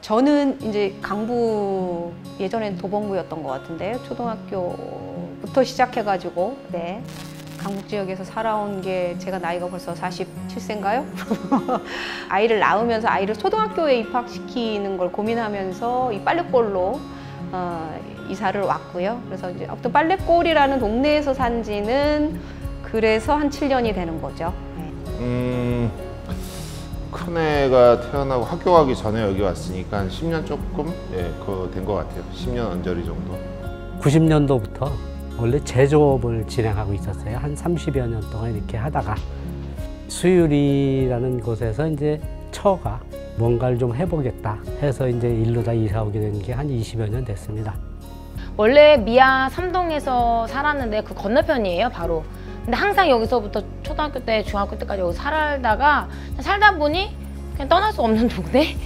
저는 이제 강부, 예전엔 도봉구였던 것 같은데 초등학교부터 시작해가지고 네, 강북 지역에서 살아온 게 제가 나이가 벌써 47세인가요? 아이를 낳으면서 아이를 초등학교에 입학시키는 걸 고민하면서 이 빨래골로 이사를 왔고요. 그래서 이제 아무튼 빨래골이라는 동네에서 산 지는 그래서 한 7년이 되는 거죠. 네. 큰애가 태어나고 학교 가기 전에 여기 왔으니까 한 10년 조금 된 것 같아요. 10년 언저리 정도. 90년도부터 원래 제조업을 진행하고 있었어요. 한 30여 년 동안 이렇게 하다가 수유리라는 곳에서 이제 처가 뭔가를 좀 해보겠다 해서 이제 일로 다 이사 오게 된 게 한 20여 년 됐습니다. 원래 미아 3동에서 살았는데 그 건너편이에요, 바로. 근데 항상 여기서부터 초등학교 때, 중학교 때까지 여기 살다가 살다 보니 그냥 떠날 수 없는 동네?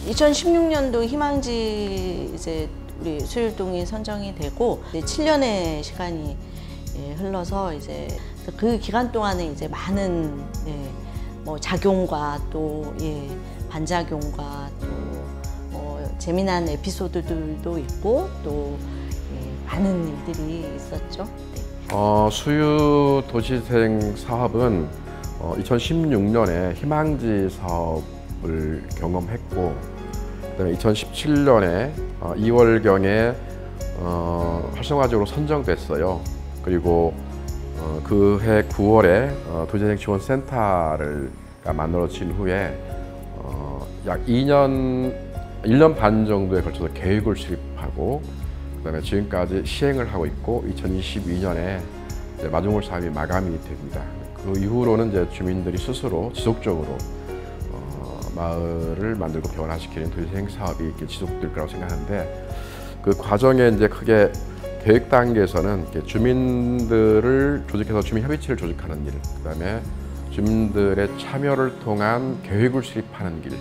2016년도 희망지 이제 우리 수율동이 선정이 되고 7년의 시간이 흘러서 이제 그 기간 동안에 이제 많은 뭐 작용과 또 반작용과 또 재미난 에피소드들도 있고 또 많은 일들이 있었죠. 수유 도시재생 사업은 2016년에 희망지 사업을 경험했고, 그다음에 2017년에 2월경에 활성화적으로 선정됐어요. 그리고 그해 9월에 도시재생 지원 센터를 만들어진 후에 약 1년 반 정도에 걸쳐서 계획을 수립하고 그다음에 지금까지 시행을 하고 있고 2022년에 마중물 사업이 마감이 됩니다. 그 이후로는 이제 주민들이 스스로 지속적으로 마을을 만들고 변화시키는 도시재생 사업이 이렇게 지속될 거라고 생각하는데, 그 과정에 이제 크게 계획 단계에서는 주민들을 조직해서 주민협의체를 조직하는 일, 그다음에 주민들의 참여를 통한 계획을 수립하는 길,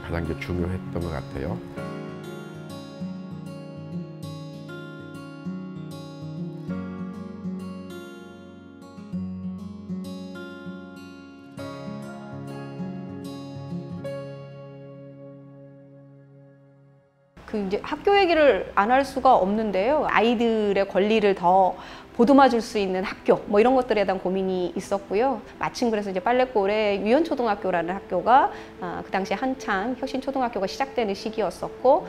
가장 중요했던 것 같아요. 이제 학교 얘기를 안 할 수가 없는데요. 아이들의 권리를 더 보듬어 줄 수 있는 학교, 뭐 이런 것들에 대한 고민이 있었고요. 마침 그래서 이제 빨래골에 유연초등학교라는 학교가 그 당시에 한창 혁신초등학교가 시작되는 시기였었고,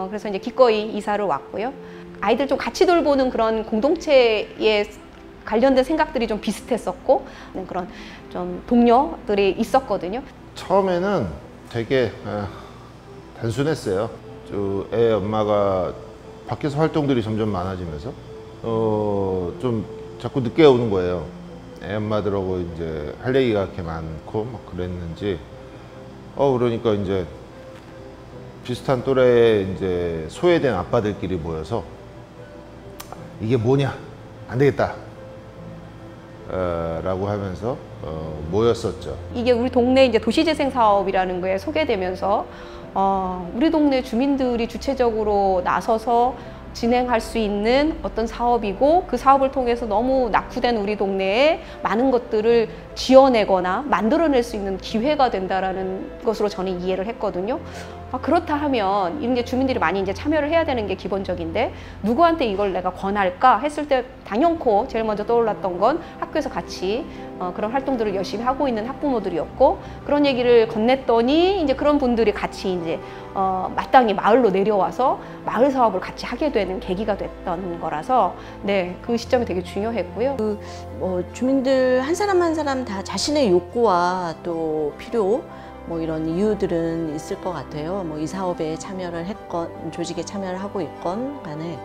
그래서 이제 기꺼이 이사를 왔고요. 아이들 좀 같이 돌보는 그런 공동체에 관련된 생각들이 좀 비슷했었고, 그런 좀 동료들이 있었거든요. 처음에는 되게 단순했어요. 애 엄마가 밖에서 활동들이 점점 많아지면서 좀 자꾸 늦게 오는 거예요. 애 엄마들하고 이제 할 얘기가 그렇게 많고 막 그랬는지 그러니까 이제 비슷한 또래의 이제 소외된 아빠들끼리 모여서 이게 뭐냐, 안 되겠다 라고 하면서 모였었죠. 이게 우리 동네 이제 도시재생 사업이라는 거에 소개되면서 우리 동네 주민들이 주체적으로 나서서 진행할 수 있는 어떤 사업이고, 그 사업을 통해서 너무 낙후된 우리 동네에 많은 것들을 지어내거나 만들어낼 수 있는 기회가 된다라는 것으로 저는 이해를 했거든요. 그렇다 하면 이런 게 주민들이 많이 이제 참여를 해야 되는 게 기본적인데, 누구한테 이걸 내가 권할까 했을 때 당연코 제일 먼저 떠올랐던 건 학교에서 같이 그런 활동들을 열심히 하고 있는 학부모들이었고, 그런 얘기를 건넸더니 이제 그런 분들이 같이 이제 마땅히 마을로 내려와서 마을 사업을 같이 하게 되는 계기가 됐던 거라서 네, 그 시점이 되게 중요했고요. 주민들 한 사람 한 사람 다 자신의 욕구와 또 필요 뭐 이런 이유들은 있을 것 같아요. 뭐 이 사업에 참여를 했건 조직에 참여를 하고 있건 간에.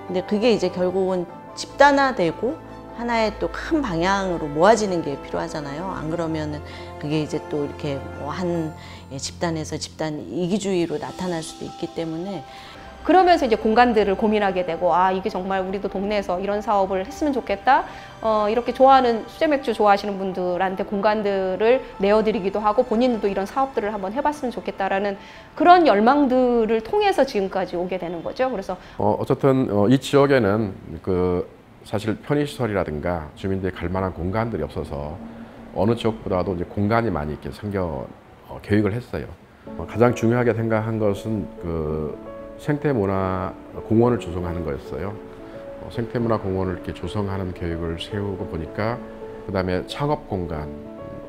근데 그게 이제 결국은 집단화되고 하나의 또 큰 방향으로 모아지는 게 필요하잖아요. 안 그러면은 그게 이제 또 이렇게 뭐 한 집단에서 집단 이기주의로 나타날 수도 있기 때문에, 그러면서 이제 공간들을 고민하게 되고, 이게 정말 우리도 동네에서 이런 사업을 했으면 좋겠다. 이렇게 좋아하는 수제 맥주 좋아하시는 분들한테 공간들을 내어드리기도 하고, 본인들도 이런 사업들을 한번 해봤으면 좋겠다라는 그런 열망들을 통해서 지금까지 오게 되는 거죠. 그래서 어쨌든 이 지역에는 사실 편의시설이라든가 주민들이 갈 만한 공간들이 없어서 어느 지역보다도 이제 공간이 많이 이렇게 계획을 했어요. 가장 중요하게 생각한 것은 그 생태문화 공원을 조성하는 거였어요. 생태문화 공원을 이렇게 조성하는 계획을 세우고 보니까 그다음에 창업 공간,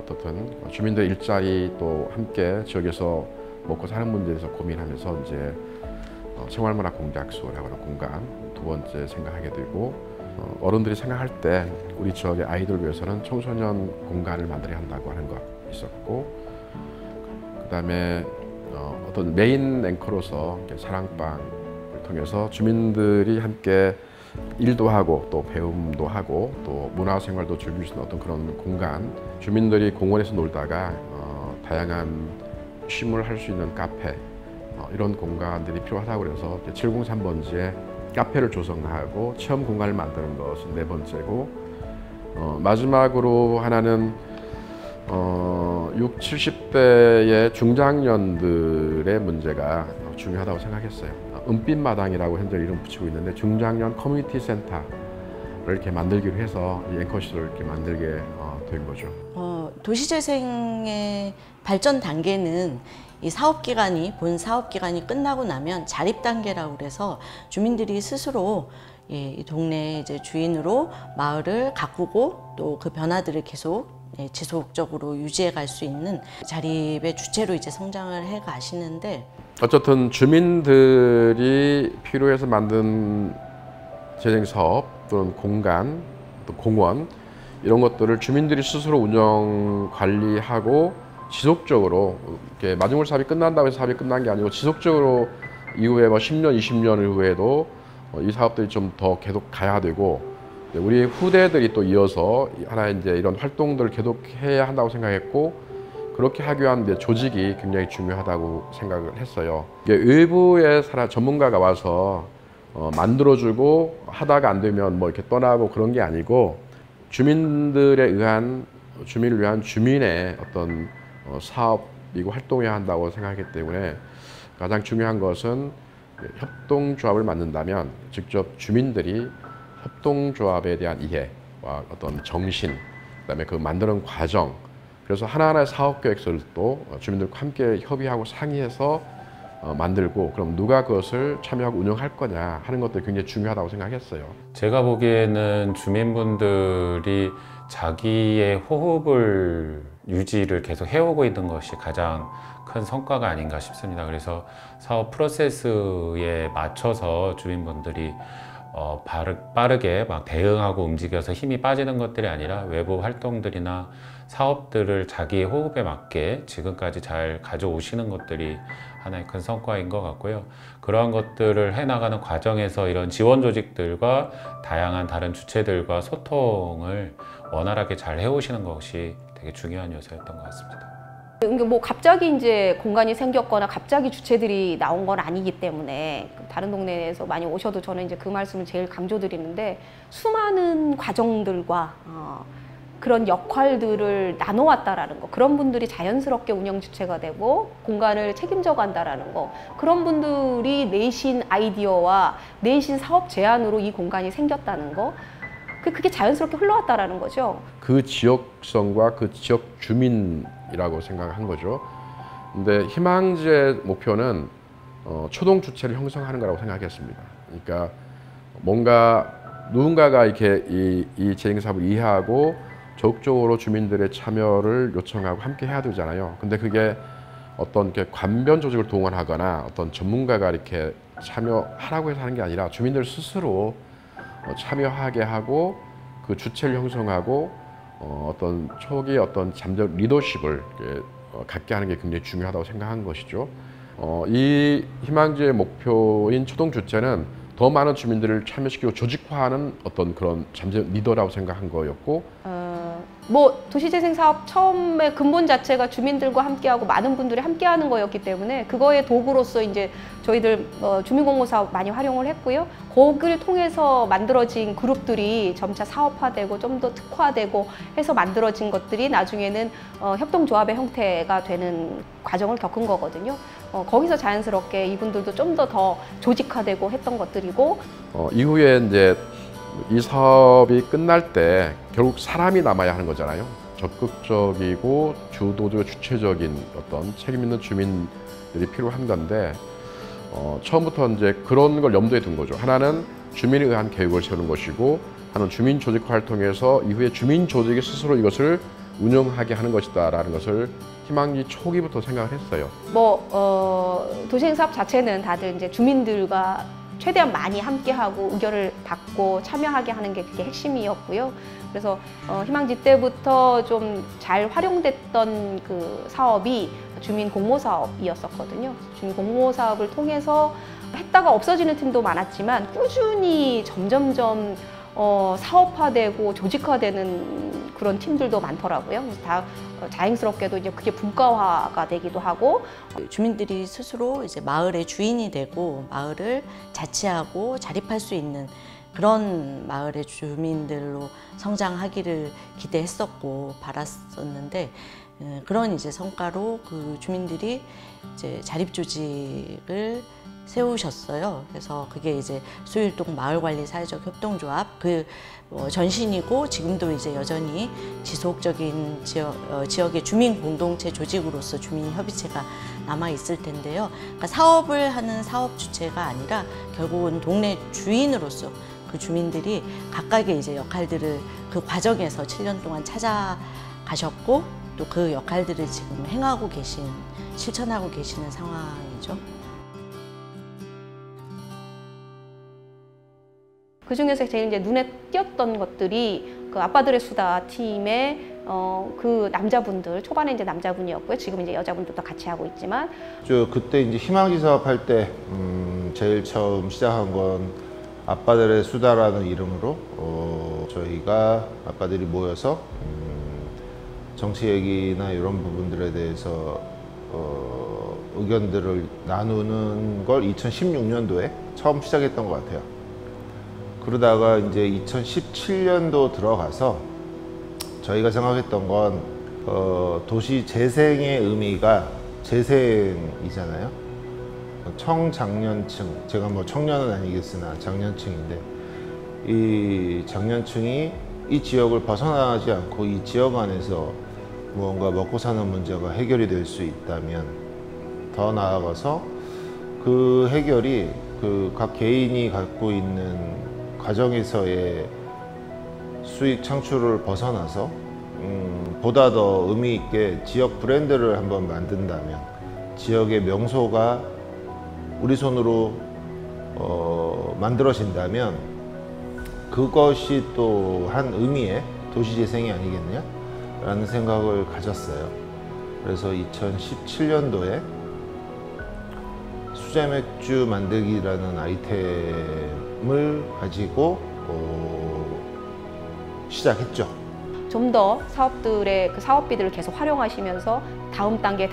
어떻든 주민들 일자리 또 함께 지역에서 먹고 사는 문제에 대해서 고민하면서 이제 생활문화 공작소라고 하는 공간 두 번째 생각하게 되고, 어른들이 생각할 때 우리 지역의 아이들 위해서는 청소년 공간을 만들어야 한다고 하는 것 있었고, 그다음에 어떤 메인 앵커로서 사랑방을 통해서 주민들이 함께 일도 하고 또 배움도 하고 또 문화생활도 즐길 수 있는 어떤 그런 공간, 주민들이 공원에서 놀다가 다양한 쉼을 할 수 있는 카페, 이런 공간들이 필요하다고 그래서 703번지에 카페를 조성하고 체험 공간을 만드는 것이 네 번째고, 마지막으로 하나는 60, 70대의 중장년들의 문제가 중요하다고 생각했어요. 은빛마당이라고 현재 이름 붙이고 있는데 중장년 커뮤니티 센터를 이렇게 만들기로 해서 이 앵커시설을 이렇게 만들게 된 거죠. 도시재생의 발전 단계는 이 사업기간이 본 사업기간이 끝나고 나면 자립 단계라고 그래서 주민들이 스스로 이 동네 이제 주인으로 마을을 가꾸고 또 그 변화들을 계속 지속적으로 유지해 갈 수 있는 자립의 주체로 이제 성장을 해 가시는데, 어쨌든 주민들이 필요해서 만든 재생 사업 또는 공간, 또 공원 이런 것들을 주민들이 스스로 운영 관리하고 지속적으로 이렇게 마중물 사업이 끝난다고 해서 사업이 끝난 게 아니고 지속적으로 이후에 뭐 10년, 20년 이후에도 이 사업들이 좀 더 계속 가야 되고, 우리 후대들이 또 이어서 하나의 이제 이런 활동들을 계속해야 한다고 생각했고, 그렇게 하기 위한 이제 조직이 굉장히 중요하다고 생각을 했어요. 이게 외부의 전문가가 와서 만들어주고 하다가 안 되면 뭐 이렇게 떠나고 그런 게 아니고, 주민들에 의한 주민을 위한 주민의 어떤 사업이고 활동해야 한다고 생각하기 때문에 가장 중요한 것은 협동조합을 만든다면 직접 주민들이 협동조합에 대한 이해와 어떤 정신, 그다음에 그 만드는 과정, 그래서 하나하나의 사업 계획서도 주민들과 함께 협의하고 상의해서 만들고, 그럼 누가 그것을 참여하고 운영할 거냐 하는 것도 굉장히 중요하다고 생각했어요. 제가 보기에는 주민분들이 자기의 호흡을 유지를 계속 해오고 있는 것이 가장 큰 성과가 아닌가 싶습니다. 그래서 사업 프로세스에 맞춰서 주민분들이 빠르게 막 대응하고 움직여서 힘이 빠지는 것들이 아니라 외부 활동들이나 사업들을 자기의 호흡에 맞게 지금까지 잘 가져오시는 것들이 하나의 큰 성과인 것 같고요. 그러한 것들을 해나가는 과정에서 이런 지원 조직들과 다양한 다른 주체들과 소통을 원활하게 잘 해오시는 것이 되게 중요한 요소였던 것 같습니다. 뭐 갑자기 이제 공간이 생겼거나 갑자기 주체들이 나온 건 아니기 때문에 다른 동네에서 많이 오셔도 저는 이제 그 말씀을 제일 강조드리는데, 수많은 과정들과 그런 역할들을 나눠왔다라는 거, 그런 분들이 자연스럽게 운영 주체가 되고 공간을 책임져 간다라는 거, 그런 분들이 내신 아이디어와 내신 사업 제안으로 이 공간이 생겼다는 거, 그게 자연스럽게 흘러왔다라는 거죠. 그 지역성과 그 지역 주민이라고 생각한 거죠. 근데 희망지의 목표는 초동 주체를 형성하는 거라고 생각했습니다. 그러니까 뭔가 누군가가 이렇게 이 재생 사업을 이해하고 적극적으로 주민들의 참여를 요청하고 함께 해야 되잖아요. 근데 그게 어떤 이렇게 관변 조직을 동원하거나 어떤 전문가가 이렇게 참여하라고 해서 하는 게 아니라 주민들 스스로 참여하게 하고 그 주체를 형성하고 어떤 초기 어떤 잠재적 리더십을 갖게 하는 게 굉장히 중요하다고 생각한 것이죠. 이 희망지의 목표인 초동 주체는 더 많은 주민들을 참여시키고 조직화하는 어떤 그런 잠재적 리더라고 생각한 거였고, 뭐 도시재생 사업 처음에 근본 자체가 주민들과 함께하고 많은 분들이 함께하는 거였기 때문에 그거의 도구로서 이제 저희들 주민공모 사업 많이 활용을 했고요. 거기를 통해서 만들어진 그룹들이 점차 사업화되고 좀 더 특화되고 해서 만들어진 것들이 나중에는 협동조합의 형태가 되는 과정을 겪은 거거든요. 거기서 자연스럽게 이분들도 좀 더 조직화되고 했던 것들이고, 이후에 이제 이 사업이 끝날 때 결국 사람이 남아야 하는 거잖아요. 적극적이고 주도적이고 주체적인 어떤 책임 있는 주민들이 필요한 건데 처음부터 이제 그런 걸 염두에 둔 거죠. 하나는 주민에 의한 계획을 세우는 것이고 하나는 주민 조직 활동에서 이후에 주민 조직이 스스로 이것을 운영하게 하는 것이다라는 것을 희망기 초기부터 생각을 했어요. 도시행 사업 자체는 다들 이제 주민들과 최대한 많이 함께하고 의견을 받고 참여하게 하는 게 그게 핵심이었고요. 그래서 희망지 때부터 좀 잘 활용됐던 그 사업이 주민 공모 사업이었었거든요. 주민 공모 사업을 통해서 했다가 없어지는 팀도 많았지만 꾸준히 점점점 사업화되고 조직화되는 그런 팀들도 많더라고요. 그래서 다 자연스럽게도 이제 그게 분과화가 되기도 하고 주민들이 스스로 이제 마을의 주인이 되고 마을을 자치하고 자립할 수 있는 그런 마을의 주민들로 성장하기를 기대했었고 바랐었는데 그런 이제 성과로 그 주민들이 이제 자립 조직을 세우셨어요. 그래서 그게 이제 수일동 마을관리 사회적 협동조합 그 전신이고 지금도 이제 여전히 지속적인 지역의 주민 공동체 조직으로서 주민협의체가 남아 있을 텐데요. 그러니까 사업을 하는 사업 주체가 아니라 결국은 동네 주인으로서 그 주민들이 각각의 이제 역할들을 그 과정에서 7년 동안 찾아가셨고 또 그 역할들을 지금 실천하고 계시는 상황이죠. 그 중에서 제일 이제 눈에 띄었던 것들이 그 아빠들의 수다 팀의 그 남자분들 초반에 이제 남자분이었고요. 지금 이제 여자분들도 같이 하고 있지만 그때 이제 희망지 사업할 때 제일 처음 시작한 건 아빠들의 수다라는 이름으로 저희가 아빠들이 모여서 정치 얘기나 이런 부분들에 대해서 의견들을 나누는 걸 2016년도에 처음 시작했던 것 같아요. 그러다가 이제 2017년도 들어가서 저희가 생각했던 건 도시 재생의 의미가 재생이잖아요. 청장년층, 제가 뭐 청년은 아니겠으나 장년층인데 이 장년층이 이 지역을 벗어나지 않고 이 지역 안에서 무언가 먹고 사는 문제가 해결이 될 수 있다면 더 나아가서 그 해결이 그 각 개인이 갖고 있는 가정에서의 수익 창출을 벗어나서 보다 더 의미 있게 지역 브랜드를 한번 만든다면 지역의 명소가 우리 손으로 만들어진다면 그것이 또 한 의미의 도시재생이 아니겠냐? 라는 생각을 가졌어요. 그래서 2017년도에 수제맥주 만들기라는 아이템을 가지고 시작했죠. 좀 더 사업들의 그 사업비들을 계속 활용하시면서 다음 단계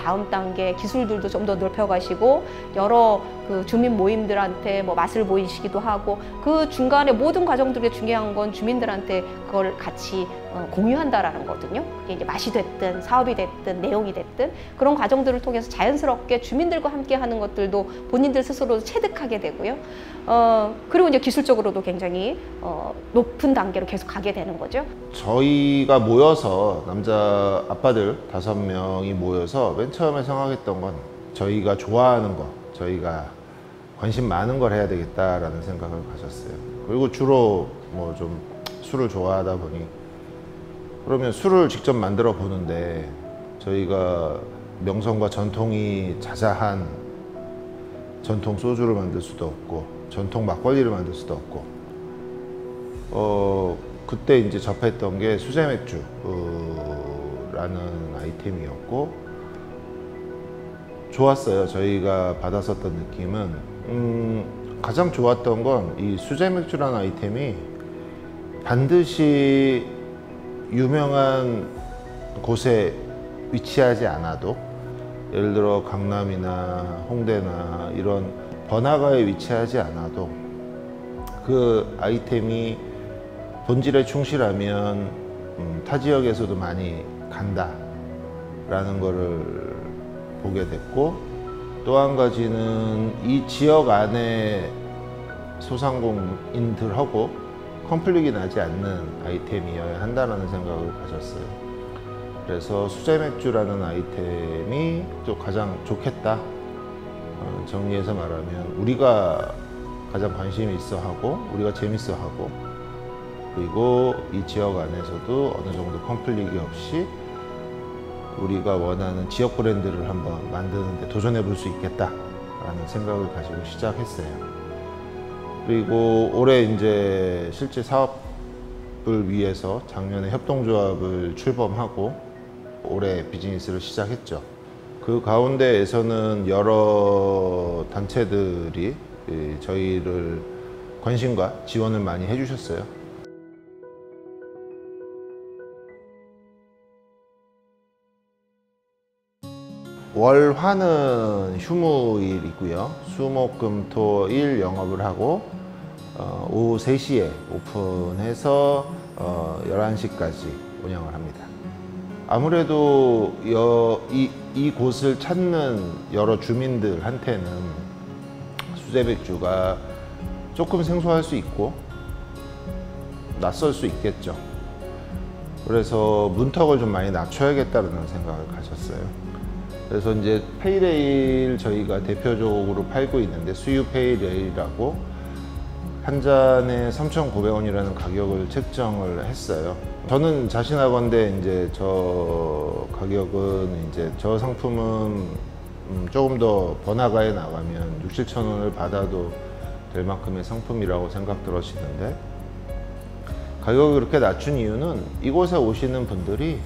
기술들도 좀 더 넓혀가시고 여러 그 주민 모임들한테 뭐 맛을 보이시기도 하고 그 중간에 모든 과정들이 중요한 건 주민들한테 그걸 같이 공유한다라는 거거든요. 그게 이제 맛이 됐든 사업이 됐든 내용이 됐든 그런 과정들을 통해서 자연스럽게 주민들과 함께 하는 것들도 본인들 스스로 체득하게 되고요. 그리고 이제 기술적으로도 굉장히 높은 단계로 계속 가게 되는 거죠. 저희가 모여서 남자 아빠들 5명이 모여서 맨 처음에 생각했던 건 저희가 좋아하는 거, 저희가 관심 많은 걸 해야 되겠다라는 생각을 가졌어요. 그리고 주로 뭐 좀 술을 좋아하다 보니 그러면 술을 직접 만들어 보는데 저희가 명성과 전통이 자자한 전통 소주를 만들 수도 없고 전통 막걸리를 만들 수도 없고 그때 이제 접했던 게 수제맥주라는 아이템이었고 좋았어요. 저희가 받았었던 느낌은 가장 좋았던 건 이 수제맥주라는 아이템이 반드시 유명한 곳에 위치하지 않아도 예를 들어 강남이나 홍대나 이런 번화가에 위치하지 않아도 그 아이템이 본질에 충실하면 타 지역에서도 많이 간다라는 거를 보게 됐고 또 한 가지는 이 지역 안에 소상공인들하고 컨플릭이 나지 않는 아이템이어야 한다는 생각을 가졌어요. 그래서 수제 맥주라는 아이템이 또 가장 좋겠다. 정리해서 말하면 우리가 가장 관심 있어 하고 우리가 재밌어 하고 그리고 이 지역 안에서도 어느 정도 펌플리기 없이 우리가 원하는 지역 브랜드를 한번 만드는 데 도전해 볼 수 있겠다라는 생각을 가지고 시작했어요. 그리고 올해 이제 실제 사업을 위해서 작년에 협동조합을 출범하고 올해 비즈니스를 시작했죠. 그 가운데에서는 여러 단체들이 저희를 관심과 지원을 많이 해주셨어요. 월화는 휴무일이고요. 수목금토일 영업을 하고 오후 3시에 오픈해서 11시까지 운영을 합니다. 아무래도 이 곳을 찾는 여러 주민들한테는 수제 맥주가 조금 생소할 수 있고 낯설 수 있겠죠. 그래서 문턱을 좀 많이 낮춰야겠다는 생각을 가졌어요. 그래서 이제 페일에일 저희가 대표적으로 팔고 있는데 수유 페일에일이라고 한 잔에 3,900원이라는 가격을 책정을 했어요. 저는 자신하건대 이제 저 가격은 이제 저 상품은 조금 더 번화가에 나가면 6,000~7,000 원을 받아도 될 만큼의 상품이라고 생각 들으시는데 가격을 그렇게 낮춘 이유는 이곳에 오시는 분들이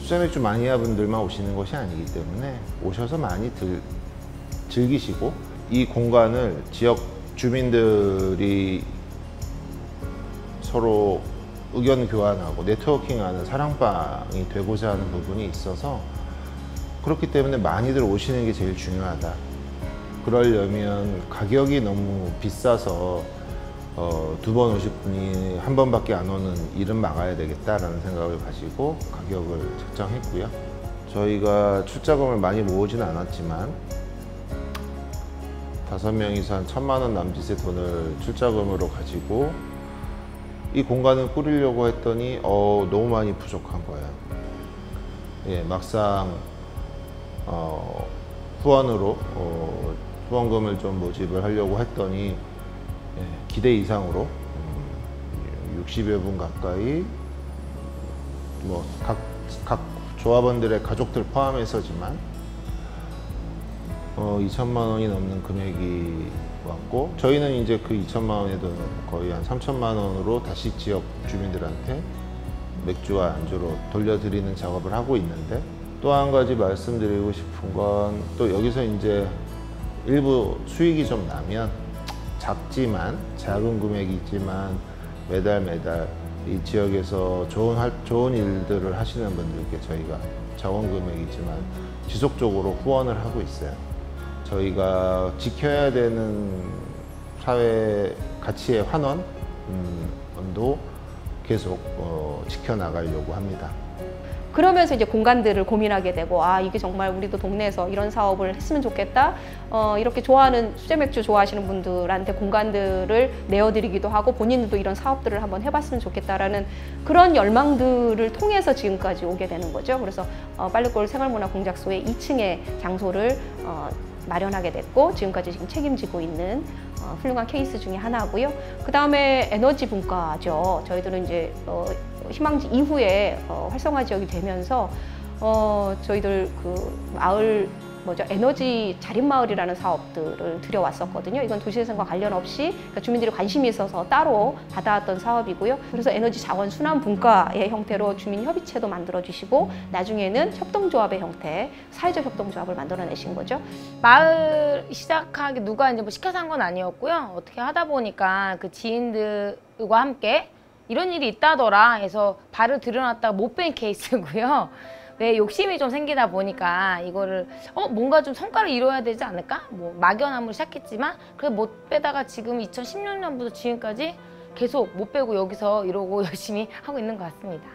수제맥주 마니아 분들만 오시는 것이 아니기 때문에 오셔서 많이 즐기시고 이 공간을 지역 주민들이 서로 의견 교환하고 네트워킹하는 사랑방이 되고자 하는 부분이 있어서 그렇기 때문에 많이들 오시는 게 제일 중요하다. 그러려면 가격이 너무 비싸서 2번 오실 분이 한 번밖에 안 오는 일은 막아야 되겠다라는 생각을 가지고 가격을 책정했고요. 저희가 출자금을 많이 모으진 않았지만 5명이서 한 1,000만 원 남짓의 돈을 출자금으로 가지고 이 공간을 꾸리려고 했더니 너무 많이 부족한 거예요. 예, 막상 후원으로 후원금을 좀 모집을 하려고 했더니 기대 이상으로 60여 분 가까이 뭐 각 조합원들의 가족들 포함해서지만 2천만 원이 넘는 금액이 왔고 저희는 이제 그 2천만 원에도 거의 한 3천만 원으로 다시 지역 주민들한테 맥주와 안주로 돌려드리는 작업을 하고 있는데 또 한 가지 말씀드리고 싶은 건 또 여기서 이제 일부 수익이 좀 나면 작은 금액이지만 매달 이 지역에서 좋은 일들을 하시는 분들께 저희가 자원 금액이지만 지속적으로 후원을 하고 있어요. 저희가 지켜야 되는 사회 가치의 환원도 계속 지켜나가려고 합니다. 그러면서 이제 공간들을 고민하게 되고 이게 정말 우리도 동네에서 이런 사업을 했으면 좋겠다. 이렇게 좋아하는 수제 맥주 좋아하시는 분들한테 공간들을 내어드리기도 하고 본인들도 이런 사업들을 한번 해봤으면 좋겠다라는 그런 열망들을 통해서 지금까지 오게 되는 거죠. 그래서 빨래골 생활문화공작소의 2층에 장소를 마련하게 됐고 지금까지 지금 책임지고 있는 훌륭한 케이스 중에 하나고요. 그 다음에 에너지 분과죠. 저희들은 이제 희망지 이후에 활성화 지역이 되면서 저희들 그 마을 에너지 자립마을이라는 사업들을 들여왔었거든요. 이건 도시재생과 관련 없이 그러니까 주민들이 관심이 있어서 따로 받아왔던 사업이고요. 그래서 에너지 자원 순환 분과의 형태로 주민협의체도 만들어주시고 나중에는 협동조합의 형태, 사회적 협동조합을 만들어내신 거죠. 마을 시작하기 누가 이제 뭐 시켜서 한 건 아니었고요. 어떻게 하다 보니까 그 지인들과 함께 이런 일이 있다더라 해서 발을 들여놨다가 못 뺀 케이스고요. 왜 욕심이 좀 생기다 보니까 이거를 뭔가 좀 성과를 이뤄야 되지 않을까? 뭐 막연함으로 시작했지만 그래 못 빼다가 지금 2016년부터 지금까지 계속 못 빼고 여기서 이러고 열심히 하고 있는 것 같습니다.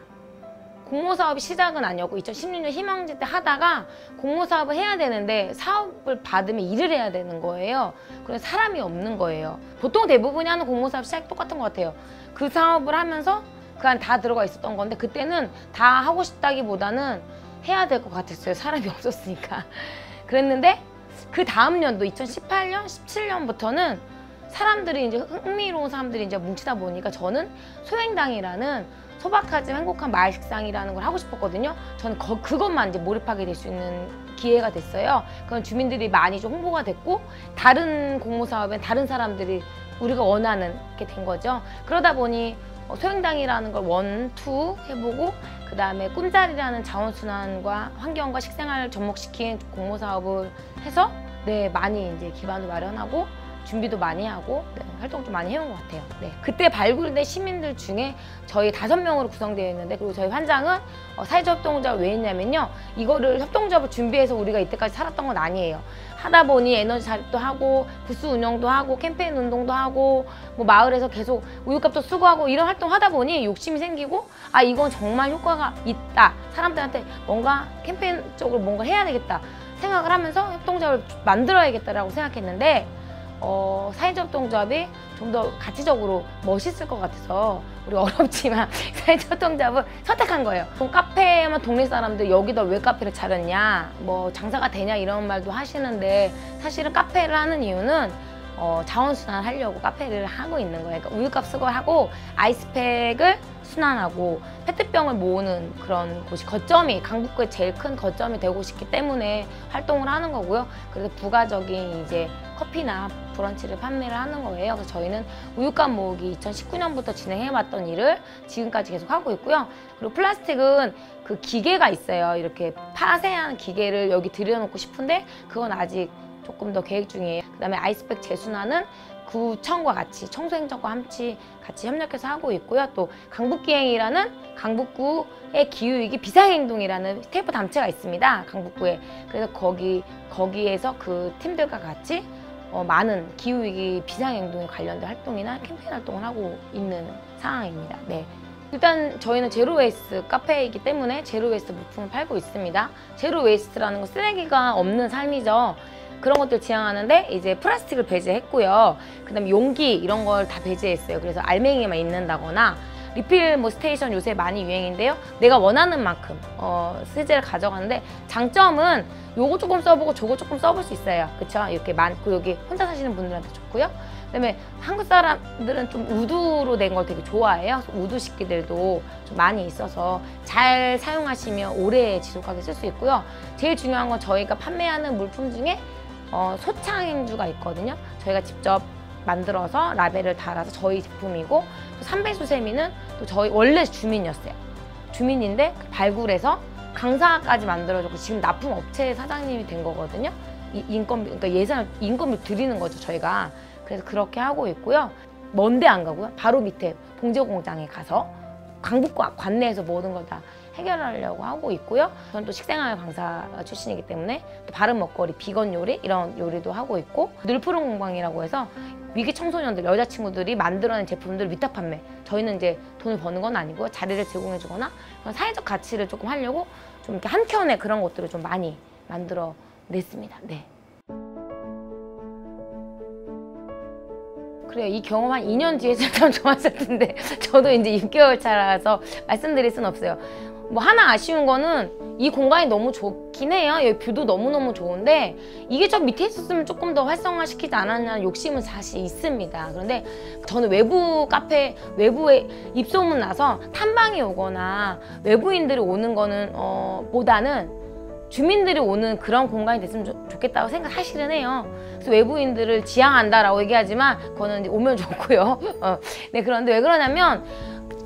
공모사업이 시작은 아니었고 2016년 희망지 때 하다가 공모사업을 해야 되는데 사업을 받으면 일을 해야 되는 거예요. 그래서 사람이 없는 거예요. 보통 대부분이 하는 공모사업 시작이 똑같은 것 같아요. 그 사업을 하면서 그 안에 다 들어가 있었던 건데 그때는 다 하고 싶다기보다는 해야 될 것 같았어요. 사람이 없었으니까. 그랬는데 그 다음 연도 2018년, 17년부터는 사람들이 이제 흥미로운 사람들이 이제 뭉치다 보니까 저는 소행당이라는 소박하지만 행복한 마을 식상이라는 걸 하고 싶었거든요. 저는 그것만 이제 몰입하게 될 수 있는 기회가 됐어요. 그런 주민들이 많이 좀 홍보가 됐고 다른 공모 사업엔 다른 사람들이 우리가 원하는 게 된 거죠. 그러다 보니 소행당이라는 걸 1, 2 해보고 그 다음에 꿈자리라는 자원순환과 환경과 식생활을 접목시킨 공모 사업을 해서 네, 많이 이제 기반을 마련하고 준비도 많이 하고 네, 활동 좀 많이 해온 것 같아요. 네. 그때 발굴된 시민들 중에 저희 5명으로 구성되어 있는데 그리고 저희 환장은 사회적 협동조합을 왜 했냐면요. 이거를 협동조합을 준비해서 우리가 이때까지 살았던 건 아니에요. 하다 보니 에너지 자립도 하고 부스 운영도 하고 캠페인 운동도 하고 뭐 마을에서 계속 우유값도 수거하고 이런 활동 하다 보니 욕심이 생기고 아 이건 정말 효과가 있다. 사람들한테 뭔가 캠페인 쪽으로 뭔가 해야 되겠다 생각을 하면서 협동조합을 만들어야겠다라고 생각했는데 사회적 협동조합이 좀 더 가치적으로 멋있을 것 같아서 우리 어렵지만 사회적 협동조합을 선택한 거예요. 카페만 동네 사람들 여기다 왜 카페를 차렸냐 뭐 장사가 되냐 이런 말도 하시는데 사실은 카페를 하는 이유는 자원순환 하려고 카페를 하고 있는 거예요. 그러니까 우유값 수거하고 아이스팩을 순환하고 페트병을 모으는 그런 곳이 거점이 강북구의 제일 큰 거점이 되고 싶기 때문에 활동을 하는 거고요. 그래서 부가적인 이제 커피나 브런치를 판매를 하는 거예요. 그래서 저희는 우유값 모으기 2019년부터 진행해왔던 일을 지금까지 계속 하고 있고요. 그리고 플라스틱은 그 기계가 있어요. 이렇게 파쇄하는 기계를 여기 들여놓고 싶은데 그건 아직 조금 더 계획 중이에요. 그 다음에 아이스팩 재순환은 구청과 같이 청소행정과 같이 협력해서 하고 있고요. 또 강북기행이라는 강북구의 기후위기 비상행동이라는 스태프 단체가 있습니다. 강북구에. 그래서 거기에서 그 팀들과 같이 많은 기후위기 비상행동에 관련된 활동이나 캠페인 활동을 하고 있는 상황입니다. 네. 일단 저희는 제로웨이스트 카페이기 때문에 제로웨이스트 물품을 팔고 있습니다. 제로웨이스트라는 건 쓰레기가 없는 삶이죠. 그런 것들 지향하는데 이제 플라스틱을 배제했고요. 그 다음에 용기 이런 걸 다 배제했어요. 그래서 알맹이만 있는다거나 리필 뭐 스테이션 요새 많이 유행인데요. 내가 원하는 만큼 세제를 가져가는데 장점은 요거 조금 써보고 저거 조금 써볼 수 있어요. 그쵸? 이렇게 많고 여기 혼자 사시는 분들한테 좋고요. 그다음에 한국 사람들은 좀 우드로 된 걸 되게 좋아해요. 우드 식기들도 좀 많이 있어서 잘 사용하시면 오래 지속하게 쓸 수 있고요. 제일 중요한 건 저희가 판매하는 물품 중에 소창행주가 있거든요. 저희가 직접 만들어서 라벨을 달아서 저희 제품이고 또 삼배수세미는 또 저희 원래 주민이었어요. 주민인데 발굴해서 강사까지 만들어줬고 지금 납품업체 사장님이 된 거거든요. 그러니까 예산을 인건비 드리는 거죠 저희가. 그래서 그렇게 하고 있고요. 먼데 안 가고요. 바로 밑에 봉제공장에 가서 강북구 관내에서 모든 걸 다 해결하려고 하고 있고요. 저는 또 식생활 강사 출신이기 때문에 또 바른 먹거리, 비건 요리 이런 요리도 하고 있고 늘푸른 공방이라고 해서 위기 청소년들, 여자친구들이 만들어낸 제품들 위탁 판매. 저희는 이제 돈을 버는 건 아니고요. 자리를 제공해 주거나 사회적 가치를 조금 하려고 좀 이렇게 한켠에 그런 것들을 좀 많이 만들어 냈습니다. 네. 그래요. 이 경험 한 2년 뒤에 했으면 좋았을 텐데 저도 이제 6개월 차라서 말씀드릴 순 없어요. 뭐 하나 아쉬운 거는 이 공간이 너무 좋긴 해요. 여기 뷰도 너무너무 좋은데 이게 저 밑에 있었으면 조금 더 활성화시키지 않았냐는 욕심은 사실 있습니다. 그런데 저는 외부 카페, 외부에 입소문 나서 탐방이 오거나 외부인들이 오는 거는 보다는 주민들이 오는 그런 공간이 됐으면 좋겠다고 사실은 해요. 그래서 외부인들을 지향한다라고 얘기하지만 그거는 이제 오면 좋고요. 네, 그런데 왜 그러냐면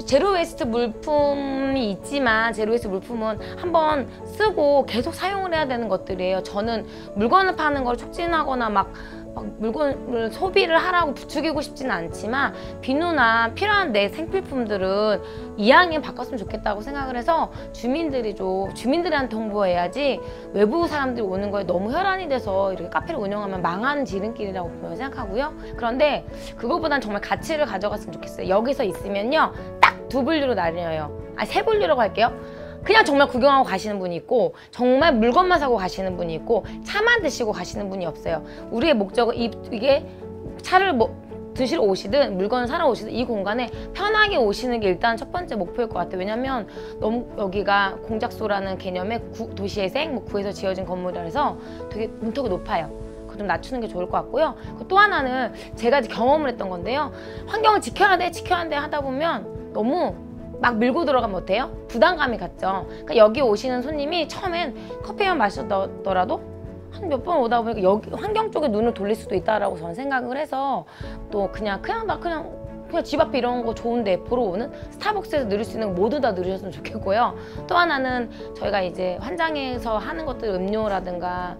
제로웨이스트 물품이 있지만 제로웨이스트 물품은 한번 쓰고 계속 사용을 해야 되는 것들이에요. 저는 물건을 파는 걸 촉진하거나 막 물건을 소비를 하라고 부추기고 싶지는 않지만 비누나 필요한 내 생필품들은 이왕이면 바꿨으면 좋겠다고 생각을 해서 주민들한테 홍보해야지 외부 사람들이 오는 거에 너무 혈안이 돼서 이렇게 카페를 운영하면 망하는 지름길이라고 생각하고요. 그런데 그거보단 정말 가치를 가져갔으면 좋겠어요. 여기서 있으면요 딱 2분류로 나뉘어요. 아니 3분류라고 할게요. 그냥 정말 구경하고 가시는 분이 있고 정말 물건만 사고 가시는 분이 있고 차만 드시고 가시는 분이 없어요. 우리의 목적은 이게 차를 드시러 오시든 물건을 사러 오시든 이 공간에 편하게 오시는 게 일단 첫 번째 목표일 것 같아요. 왜냐면 너무 여기가 공작소라는 개념의 도시예생, 뭐 구에서 지어진 건물이라서 되게 문턱이 높아요. 좀 낮추는 게 좋을 것 같고요. 또 하나는 제가 경험을 했던 건데요. 환경을 지켜야 돼 하다 보면 너무 막 밀고 들어가면 어때요? 부담감이 갔죠. 그러니까 여기 오시는 손님이 처음엔 커피만 마시더라도 한 몇 번 오다 보니까 여기 환경 쪽에 눈을 돌릴 수도 있다라고 저는 생각을 해서 또 그냥 집 앞에 이런 거 좋은데 보러 오는 스타벅스에서 누릴 수 있는 거 모두 다 누리셨으면 좋겠고요. 또 하나는 저희가 이제 환장에서 하는 것들 음료라든가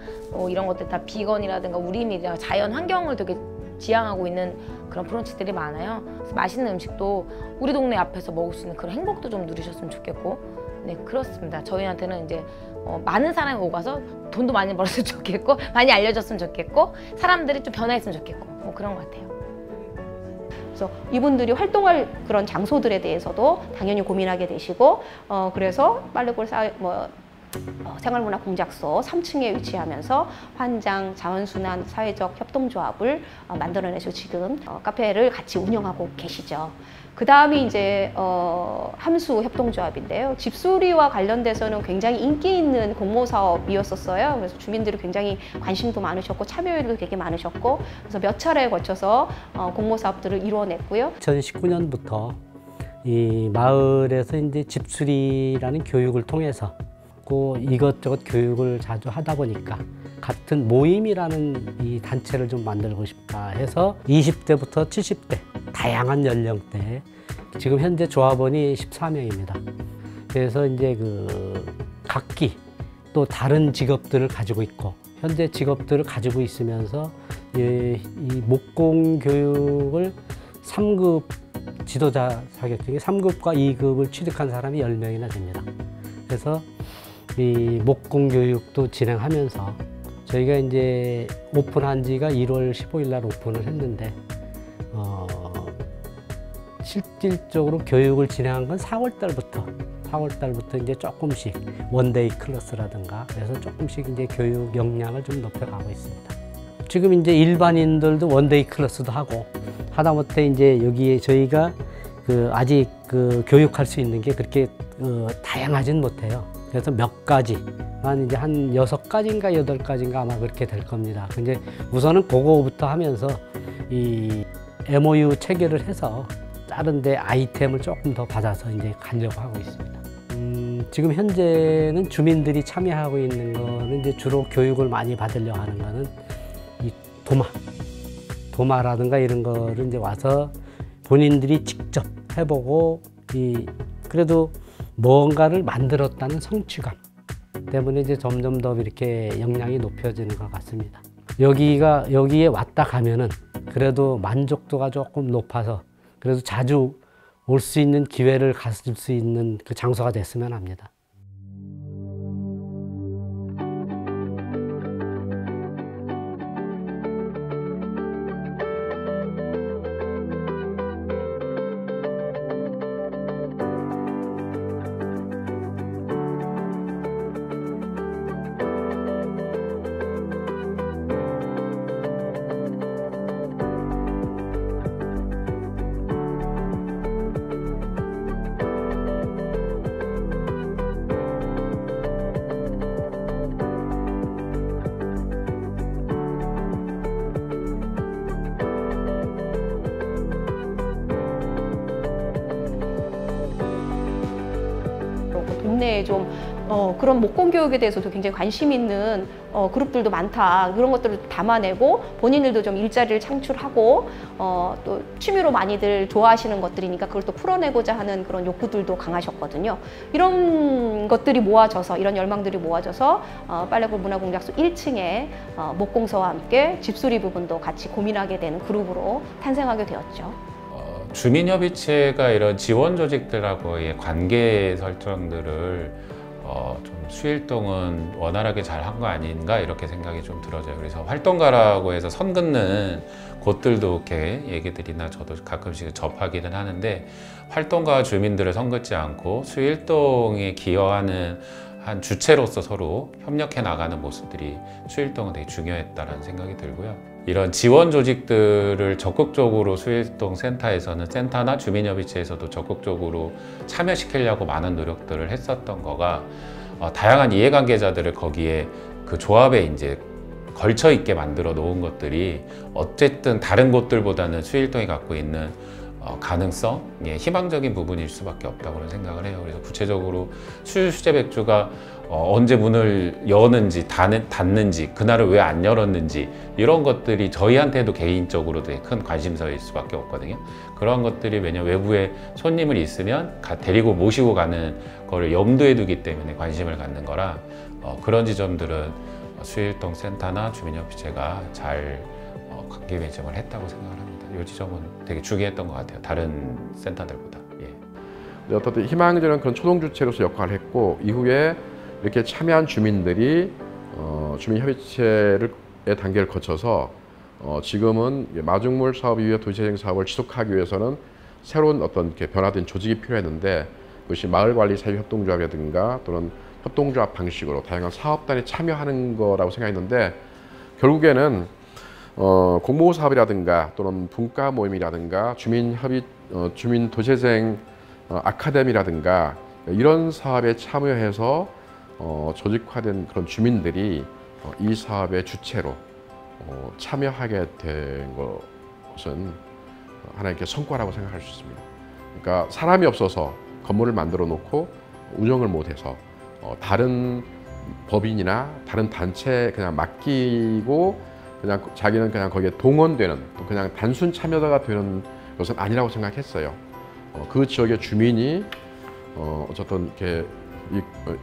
이런 것들 다 비건이라든가 우리밀이랑 자연 환경을 되게 지향하고 있는 그런 브런치들이 많아요. 그래서 맛있는 음식도 우리 동네 앞에서 먹을 수 있는 그런 행복도 좀 누리셨으면 좋겠고, 네, 그렇습니다. 저희한테는 이제 많은 사람이 오가서 돈도 많이 벌었으면 좋겠고, 많이 알려졌으면 좋겠고, 사람들이 좀 변화했으면 좋겠고, 뭐 그런 것 같아요. 그래서 이분들이 활동할 그런 장소들에 대해서도 당연히 고민하게 되시고, 그래서 빨래골 생활문화 공작소 3층에 위치하면서 환장 자원순환 사회적 협동조합을 만들어내서 지금 카페를 같이 운영하고 계시죠. 그 다음이 이제 함수 협동조합인데요. 집수리와 관련돼서는 굉장히 인기 있는 공모 사업이었었어요. 그래서 주민들이 굉장히 관심도 많으셨고 참여율도 되게 많으셨고, 그래서 몇 차례에 거쳐서 공모 사업들을 이루어냈고요. 2019년부터 이 마을에서 이제 집수리라는 교육을 통해서 이것저것 교육을 자주 하다 보니까 같은 모임이라는 이 단체를 좀 만들고 싶다 해서 20대부터 70대 다양한 연령대, 지금 현재 조합원이 14명입니다. 그래서 이제 각기 또 다른 직업들을 가지고 있고, 현재 직업들을 가지고 있으면서 이 목공 교육을 3급 지도자 자격증이 3급과 2급을 취득한 사람이 10명이나 됩니다. 그래서 이 목공 교육도 진행하면서 저희가 이제 오픈한 지가 1월 15일 날 오픈을 했는데 실질적으로 교육을 진행한 건 4월 달부터 이제 조금씩 원데이 클래스라든가 그래서 조금씩 이제 교육 역량을 좀 높여가고 있습니다. 지금 이제 일반인들도 원데이 클래스도 하고 하다못해 이제 여기에 저희가 아직 교육할 수 있는 게 그렇게 다양하진 못해요. 그래서 몇 가지만 이제 한 6가지인가 8가지인가 아마 그렇게 될 겁니다. 근데 우선은 그거부터 하면서 이 MOU 체결을 해서 다른 데 아이템을 조금 더 받아서 이제 가려고 하고 있습니다. 지금 현재는 주민들이 참여하고 있는 거는 이제 주로 교육을 많이 받으려고 하는 거는 이 도마라든가 이런 거를 이제 와서 본인들이 직접 해보고 그래도 뭔가를 만들었다는 성취감 때문에 이제 점점 더 이렇게 역량이 높여지는 것 같습니다. 여기에 왔다 가면은 그래도 만족도가 조금 높아서 그래도 자주 올 수 있는 기회를 가질 수 있는 그 장소가 됐으면 합니다. 동네에 좀 그런 목공 교육에 대해서도 굉장히 관심 있는 그룹들도 많다. 그런 것들을 담아내고 본인들도 좀 일자리를 창출하고 또 취미로 많이들 좋아하시는 것들이니까 그걸 또 풀어내고자 하는 그런 욕구들도 강하셨거든요. 이런 것들이 모아져서, 이런 열망들이 모아져서 빨래골 문화공작소 1층에 목공서와 함께 집수리 부분도 같이 고민하게 되는 그룹으로 탄생하게 되었죠. 주민협의체가 이런 지원 조직들하고의 관계 설정들을 좀 수일동은 원활하게 잘 한 거 아닌가 이렇게 생각이 좀 들어져요. 그래서 활동가라고 해서 선 긋는 곳들도 이렇게 얘기들이나 저도 가끔씩 접하기는 하는데, 활동가 주민들을 선 긋지 않고 수일동에 기여하는 한 주체로서 서로 협력해 나가는 모습들이 수일동은 되게 중요했다는 생각이 들고요. 이런 지원 조직들을 적극적으로 수일동 센터에서는 센터나 주민협의체에서도 적극적으로 참여시키려고 많은 노력들을 했었던 거가 다양한 이해관계자들을 거기에 그 조합에 이제 걸쳐 있게 만들어 놓은 것들이 어쨌든 다른 곳들보다는 수일동이 갖고 있는 가능성, 희망적인 부분일 수밖에 없다고 생각을 해요. 그래서 구체적으로 수제 백주가 언제 문을 여는지 닫는지 그날을 왜 안 열었는지 이런 것들이 저희한테도 개인적으로 되게 큰 관심사일 수밖에 없거든요. 그런 것들이 왜냐면 외부에 손님을 있으면 데리고 모시고 가는 거를 염두에 두기 때문에 관심을 갖는 거라 그런 지점들은 수일동 센터나 주민협의체가 잘 관계 매정을 했다고 생각을 합니다. 이 지점은 되게 중요했던 것 같아요. 다른 센터들보다. 예. 어떻든 희망적인 그런 초동 주체로서 역할을 했고 이후에 이렇게 참여한 주민들이 주민협의체의 단계를 거쳐서 지금은 마중물 사업 이후에 도시재생 사업을 지속하기 위해서는 새로운 어떤 이렇게 변화된 조직이 필요했는데 그것이 마을관리사회협동조합이라든가 또는 협동조합 방식으로 다양한 사업단에 참여하는 거라고 생각했는데 결국에는 공모 사업이라든가 또는 분과 모임이라든가 주민 도시재생 아카데미라든가 이런 사업에 참여해서 조직화된 그런 주민들이 이 사업의 주체로 참여하게 된 것은 하나의 성과라고 생각할 수 있습니다. 그러니까 사람이 없어서 건물을 만들어 놓고 운영을 못해서 다른 법인이나 다른 단체에 그냥 맡기고 그냥 자기는 그냥 거기에 동원되는 또 그냥 단순 참여자가 되는 것은 아니라고 생각했어요. 그 지역의 주민이 어쨌든 이렇게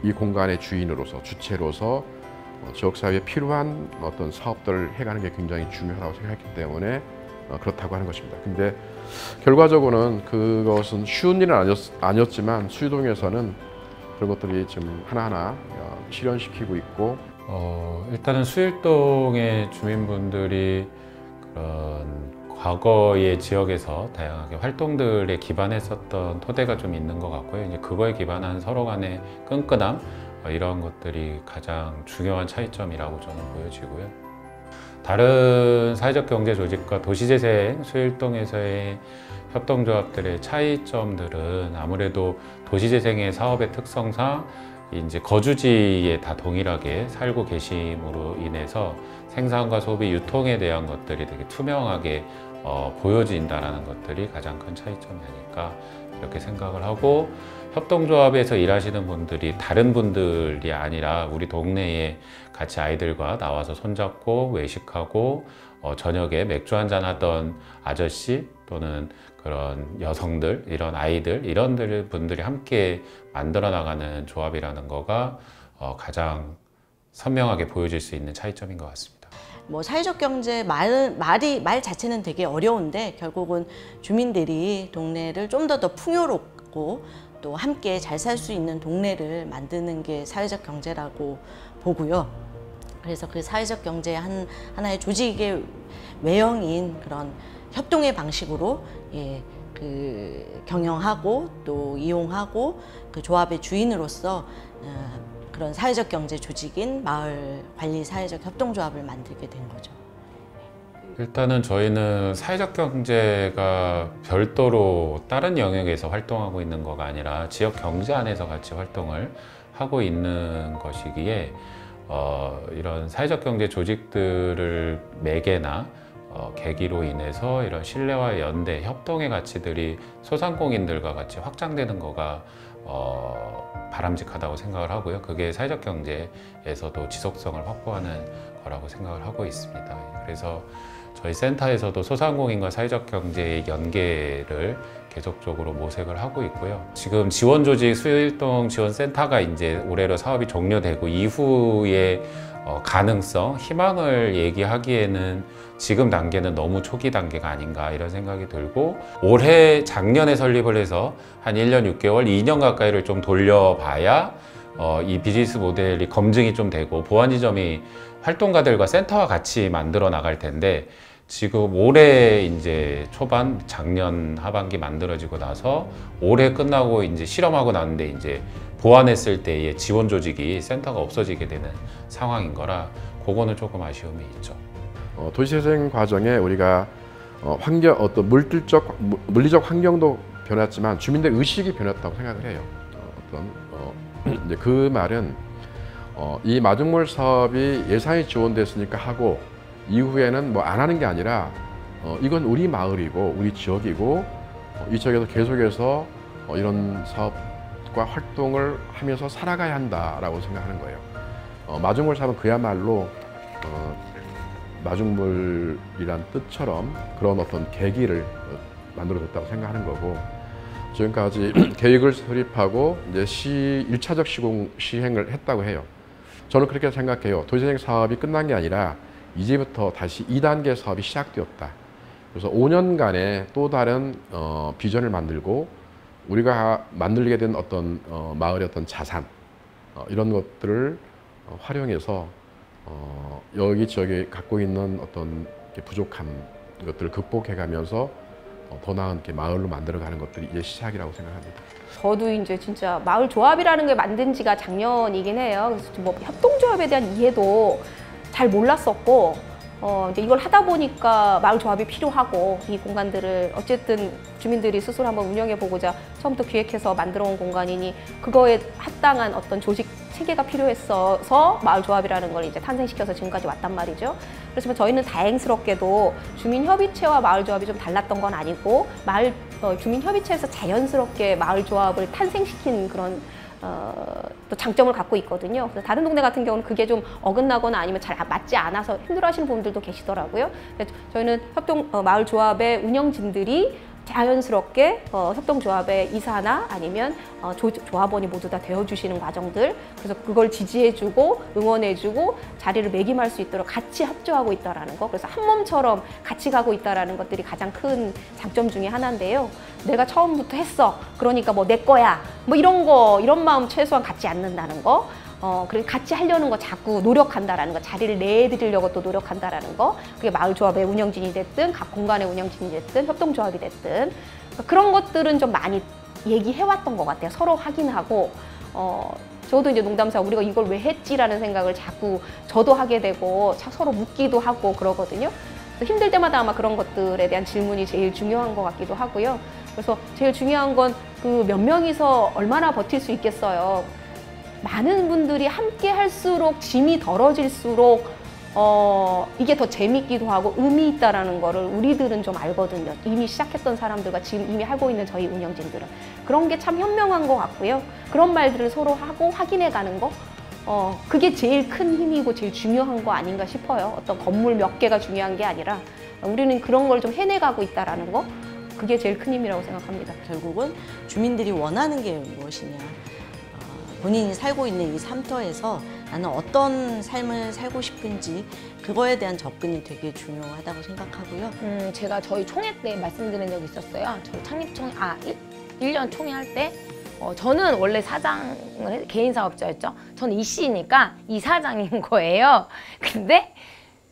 이 공간의 주인으로서 주체로서 지역사회에 필요한 어떤 사업들을 해가는 게 굉장히 중요하다고 생각했기 때문에 그렇다고 하는 것입니다. 근데 결과적으로는 그것은 쉬운 일은 아니었지만 수일동에서는 그런 것들이 지금 하나하나 실현시키고 있고 일단은 수일동의 주민분들이 그런 과거의 지역에서 다양하게 활동들에 기반했었던 토대가 좀 있는 것 같고요. 이제 그거에 기반한 서로 간의 끈끈함 이런 것들이 가장 중요한 차이점이라고 저는 보여지고요. 다른 사회적 경제 조직과 도시재생 수일동에서의 협동조합들의 차이점들은 아무래도 도시재생의 사업의 특성상 이제 거주지에 다 동일하게 살고 계심으로 인해서 생산과 소비, 유통에 대한 것들이 되게 투명하게 보여진다는 것들이 가장 큰 차이점이 아닐까 이렇게 생각을 하고 협동조합에서 일하시는 분들이 다른 분들이 아니라 우리 동네에 같이 아이들과 나와서 손잡고 외식하고 저녁에 맥주 한잔 하던 아저씨 또는 그런 여성들, 이런 아이들, 이런 분들이 함께 만들어 나가는 조합이라는 거가 가장 선명하게 보여질 수 있는 차이점인 것 같습니다. 뭐 사회적 경제 말 자체는 되게 어려운데 결국은 주민들이 동네를 좀 더 풍요롭고 또 함께 잘 살 수 있는 동네를 만드는 게 사회적 경제라고 보고요. 그래서 그 사회적 경제의 하나의 조직의 외형인 그런 협동의 방식으로 경영하고 또 이용하고 그 조합의 주인으로서 그런 사회적 경제 조직인 마을 관리 사회적 협동조합을 만들게 된 거죠. 일단은 저희는 사회적 경제가 별도로 다른 영역에서 활동하고 있는 거가 아니라 지역 경제 안에서 같이 활동을 하고 있는 것이기에 이런 사회적 경제 조직들을 매개나 계기로 인해서 이런 신뢰와 연대, 협동의 가치들이 소상공인들과 같이 확장되는 거가 바람직하다고 생각을 하고요. 그게 사회적 경제에서도 지속성을 확보하는 거라고 생각을 하고 있습니다. 그래서 저희 센터에서도 소상공인과 사회적 경제의 연계를 계속적으로 모색을 하고 있고요. 지금 지원조직 수일동 지원센터가 이제 올해로 사업이 종료되고 이후에 가능성, 희망을 얘기하기에는 지금 단계는 너무 초기 단계가 아닌가 이런 생각이 들고 작년에 설립을 해서 한 1년 6개월, 2년 가까이를 좀 돌려봐야 이 비즈니스 모델이 검증이 좀 되고 보완 지점이 활동가들과 센터와 같이 만들어 나갈 텐데 지금 올해 이제 초반, 작년 하반기 만들어지고 나서 올해 끝나고 이제 실험하고 났는데 이제 보완했을 때의 지원 조직이 센터가 없어지게 되는 상황인 거라 그거는 조금 아쉬움이 있죠. 도시재생 과정에 우리가 어떤 물리적 환경도 변했지만 주민들 의식이 변했다고 생각을 해요. 이제 그 말은 이 마중물 사업이 예산이 지원됐으니까 하고 이후에는 뭐 안 하는 게 아니라 이건 우리 마을이고 우리 지역이고 이 지역에서 계속해서 이런 사업과 활동을 하면서 살아가야 한다라고 생각하는 거예요. 마중물 사업은 그야말로 마중물이란 뜻처럼 그런 어떤 계기를 만들어줬다고 생각하는 거고, 지금까지 계획을 수립하고 이제 1차적 시행을 했다고 해요. 저는 그렇게 생각해요. 도시재생 사업이 끝난 게 아니라 이제부터 다시 2단계 사업이 시작되었다. 그래서 5년간의 또 다른 비전을 만들고 우리가 만들게 된 어떤 마을의 어떤 자산 이런 것들을 활용해서 여기 저기 갖고 있는 어떤 부족한 것들을 극복해가면서 더 나은 마을로 만들어가는 것들이 이제 시작이라고 생각합니다. 저도 이제 진짜 마을 조합이라는 게 만든 지가 작년이긴 해요. 그래서 뭐 협동조합에 대한 이해도 잘 몰랐었고, 이제 이걸 하다 보니까 마을 조합이 필요하고 이 공간들을 어쨌든 주민들이 스스로 한번 운영해 보고자 처음부터 기획해서 만들어 온 공간이니 그거에 합당한 어떤 조직 체계가 필요했어서 마을 조합이라는 걸 이제 탄생시켜서 지금까지 왔단 말이죠. 그렇지만 저희는 다행스럽게도 주민협의체와 마을 조합이 좀 달랐던 건 아니고 주민협의체에서 자연스럽게 마을 조합을 탄생시킨 그런 또 장점을 갖고 있거든요. 그래서 다른 동네 같은 경우는 그게 좀 어긋나거나 아니면 잘 맞지 않아서 힘들어하시는 분들도 계시더라고요. 저희는 마을 조합의 운영진들이 자연스럽게 협동조합의 이사나 아니면 조합원이 모두 다 되어주시는 과정들, 그래서 그걸 지지해주고 응원해주고 자리를 매김할 수 있도록 같이 협조하고 있다는 거, 그래서 한 몸처럼 같이 가고 있다는 것들이 가장 큰 장점 중에 하나인데요. 내가 처음부터 했어, 그러니까 뭐 내 거야, 뭐 이런 마음 최소한 갖지 않는다는 거, 그리고 같이 하려는 거 자꾸 노력한다라는 거, 자리를 내드리려고 또 노력한다라는 거, 그게 마을 조합의 운영진이 됐든 각 공간의 운영진이 됐든 협동조합이 됐든 그런 것들은 좀 많이 얘기해왔던 것 같아요. 서로 확인하고 저도 이제 농담삼아 우리가 이걸 왜 했지라는 생각을 자꾸 저도 하게 되고 서로 묻기도 하고 그러거든요. 그래서 힘들 때마다 아마 그런 것들에 대한 질문이 제일 중요한 것 같기도 하고요. 그래서 제일 중요한 건 그 몇 명이서 얼마나 버틸 수 있겠어요. 많은 분들이 함께 할수록 짐이 덜어질수록 이게 더 재밌기도 하고 의미 있다라는 거를 우리들은 좀 알거든요. 이미 시작했던 사람들과 지금 이미 하고 있는 저희 운영진들은 그런 게 참 현명한 것 같고요. 그런 말들을 서로 하고 확인해 가는 거, 그게 제일 큰 힘이고 제일 중요한 거 아닌가 싶어요. 어떤 건물 몇 개가 중요한 게 아니라 우리는 그런 걸 좀 해내가고 있다라는 거, 그게 제일 큰 힘이라고 생각합니다. 결국은 주민들이 원하는 게 무엇이냐, 본인이 살고 있는 이 삼터에서 나는 어떤 삶을 살고 싶은지 그거에 대한 접근이 되게 중요하다고 생각하고요. 제가 저희 총회 때 말씀드린 적이 있었어요. 저희 창립총회, 1년 총회 할 때 저는 원래 사장을 개인 사업자였죠. 저는 이씨니까 이사장인 거예요. 근데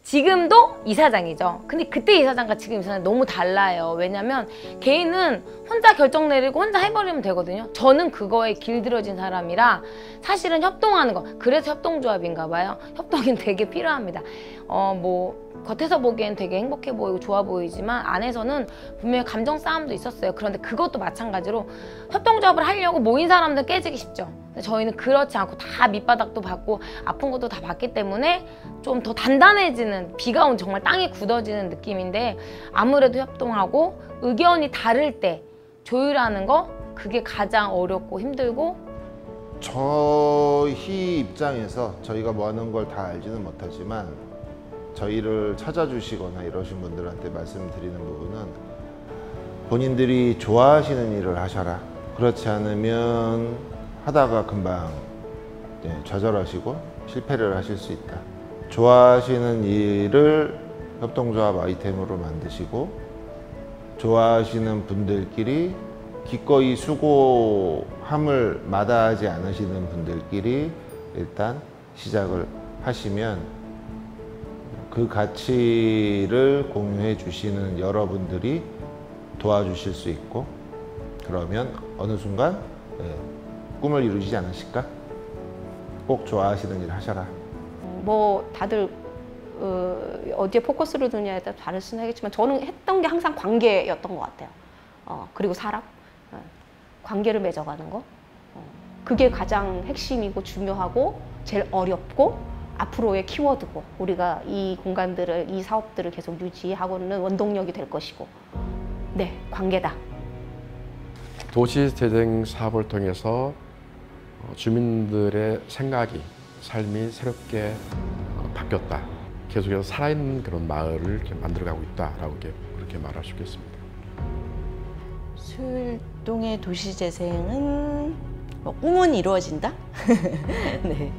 지금도 이사장이죠. 근데 그때 이사장과 지금 이사장이 너무 달라요. 왜냐면 개인은 혼자 결정 내리고 혼자 해버리면 되거든요. 저는 그거에 길들여진 사람이라 사실은 협동하는 거, 그래서 협동조합인가 봐요. 협동이 되게 필요합니다. 뭐 겉에서 보기엔 되게 행복해 보이고 좋아 보이지만 안에서는 분명히 감정 싸움도 있었어요. 그런데 그것도 마찬가지로 협동조합을 하려고 모인 사람들 깨지기 쉽죠. 근데 저희는 그렇지 않고 다 밑바닥도 받고 아픈 것도 다 받기 때문에 좀 더 단단해지는, 비가 온 정말 땅이 굳어지는 느낌인데, 아무래도 협동하고 의견이 다를 때 조율하는 거, 그게 가장 어렵고 힘들고. 저희 입장에서 저희가 뭐 하는 걸 다 알지는 못하지만 저희를 찾아주시거나 이러신 분들한테 말씀드리는 부분은 본인들이 좋아하시는 일을 하셔라. 그렇지 않으면 하다가 금방 좌절하시고 실패를 하실 수 있다. 좋아하시는 일을 협동조합 아이템으로 만드시고 좋아하시는 분들끼리 기꺼이 수고함을 마다하지 않으시는 분들끼리 일단 시작을 하시면 그 가치를 공유해 주시는 여러분들이 도와주실 수 있고, 그러면 어느 순간 꿈을 이루시지 않으실까? 꼭 좋아하시는 일 하셔라. 뭐 다들 어디에 포커스를 두냐에 따라 다를 수는 하겠지만 저는 했던 게 항상 관계였던 것 같아요. 그리고 사람, 관계를 맺어가는 거. 그게 가장 핵심이고 중요하고 제일 어렵고 앞으로의 키워드고 우리가 이 공간들을, 이 사업들을 계속 유지하고는 원동력이 될 것이고, 네, 관계다. 도시재생 사업을 통해서 주민들의 생각이, 삶이 새롭게 바뀌었다. 계속해서 살아있는 그런 마을을 이렇게 만들어가고 있다라고 그렇게 말할 수 있겠습니다. 수일동의 도시재생은 뭐 꿈은 이루어진다? 네.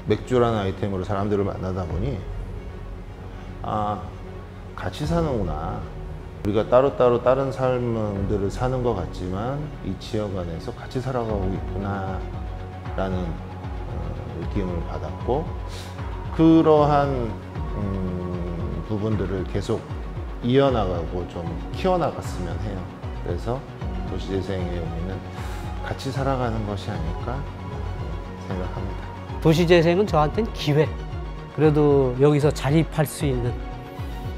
맥주라는 아이템으로 사람들을 만나다 보니 같이 사는구나. 우리가 따로따로 다른 삶들을 사는 것 같지만 이 지역 안에서 같이 살아가고 있구나 라는 느낌을 받았고, 그러한 부분들을 계속 이어나가고 좀 키워나갔으면 해요. 그래서 도시재생의 의미는 같이 살아가는 것이 아닐까 생각합니다. 도시재생은 저한테는 기회. 그래도 여기서 자립할 수 있는,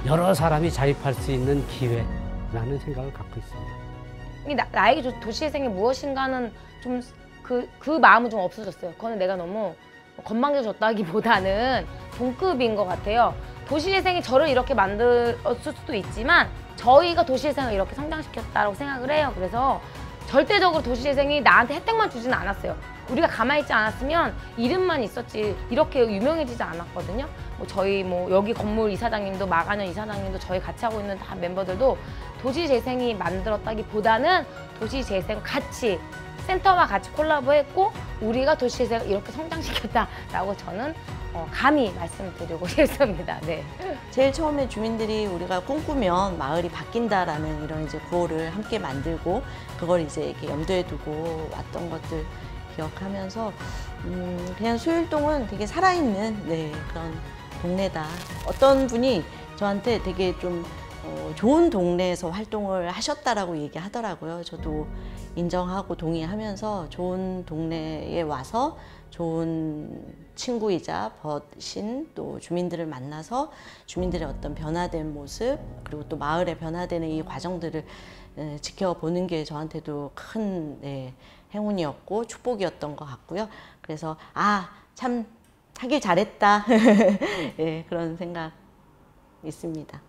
여러 사람이 자립할 수 있는 기회라는 생각을 갖고 있습니다. 나에게 도시재생이 무엇인가는 좀 그 마음은 좀 없어졌어요. 그거는 내가 너무 건방져졌다기보다는 동급인 것 같아요. 도시재생이 저를 이렇게 만들었을 수도 있지만 저희가 도시재생을 이렇게 성장시켰다고 생각을 해요. 그래서 절대적으로 도시재생이 나한테 혜택만 주지는 않았어요. 우리가 가만히 있지 않았으면 이름만 있었지 이렇게 유명해지지 않았거든요. 저희 여기 건물 이사장님도, 마가년 이사장님도, 저희 같이 하고 있는 다 멤버들도 도시재생이 만들었다기보다는 도시재생 같이 센터와 같이 콜라보했고 우리가 도시재생을 이렇게 성장시켰다라고 저는 감히 말씀드리고 싶습니다. 네. 제일 처음에 주민들이 우리가 꿈꾸면 마을이 바뀐다라는 이런 이제 구호를 함께 만들고 그걸 이제 이렇게 염두에 두고 왔던 것들 기억하면서 그냥 수일동은 되게 살아있는 그런 동네다. 어떤 분이 저한테 되게 좀 좋은 동네에서 활동을 하셨다라고 얘기하더라고요. 저도 인정하고 동의하면서 좋은 동네에 와서 좋은 친구이자 벗신 또 주민들을 만나서 주민들의 어떤 변화된 모습 그리고 또 마을의 변화되는 이 과정들을 지켜보는 게 저한테도 큰 행운이었고 축복이었던 것 같고요. 그래서 참 하길 잘했다 그런 생각 있습니다.